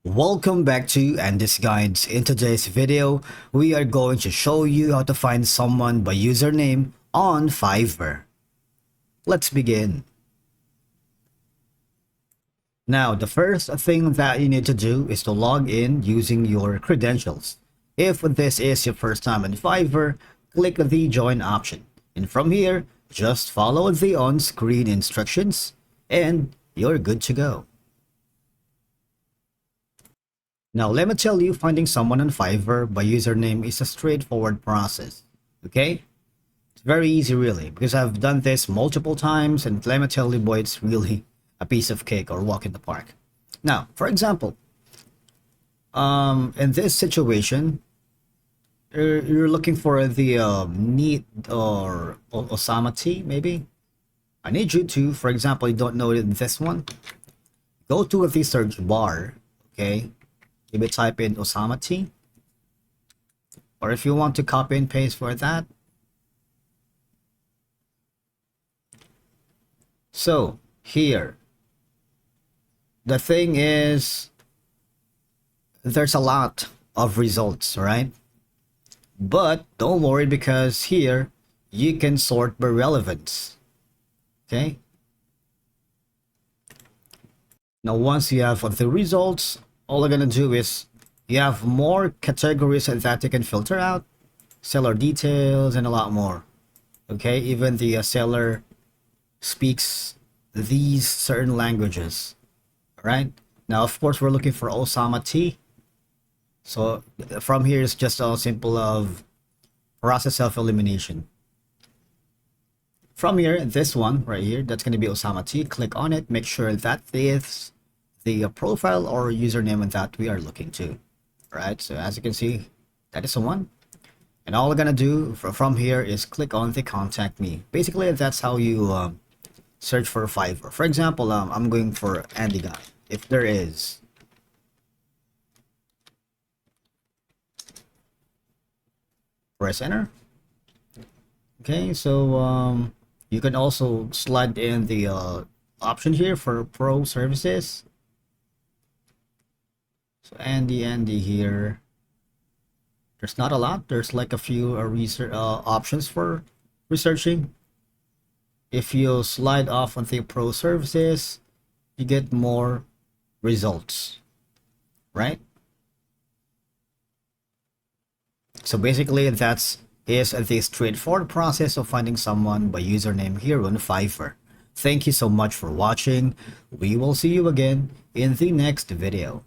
Welcome back to Andy's Guides. In today's video, we are going to show you how to find someone by username on Fiverr. Let's begin. Now, the first thing that you need to do is to log in using your credentials. If this is your first time on Fiverr, click the join option. And from here, just follow the on-screen instructions and you're good to go. Now, let me tell you, finding someone on Fiverr by username is a straightforward process, okay? It's very easy, really, because I've done this multiple times, and let me tell you, boy, it's really a piece of cake or walk in the park. Now, for example, in this situation, you're looking for the neat or Osama tea, maybe? I need you to, for example, you don't know this one, go to the search bar, okay? Maybe type in Osama tea, or if you want to copy and paste for that. So here, the thing is, there's a lot of results, right? But don't worry, because here you can sort by relevance. Okay. Now, once you have the results, all I'm gonna do is you have more categories that you can filter out, seller details, and a lot more. Okay, even the seller speaks these certain languages. Right now, of course, we're looking for Osama tea. So from here is just a simple of process self-elimination. From here, this one right here, that's going to be Osama tea. Click on it, make sure that is the profile or username that we are looking to. Right, so as you can see, that is the one. And all we're gonna do from here is click on the contact me. Basically, that's how you search for Fiverr. For example, I'm going for Andy Guy. If there is, press enter. Okay, so you can also slide in the option here for pro services. So Andy here. There's not a lot. There's like a few research options for researching. If you slide off on the pro services, you get more results, right? So basically, that's is the straightforward process of finding someone by username here on Fiverr. Thank you so much for watching. We will see you again in the next video.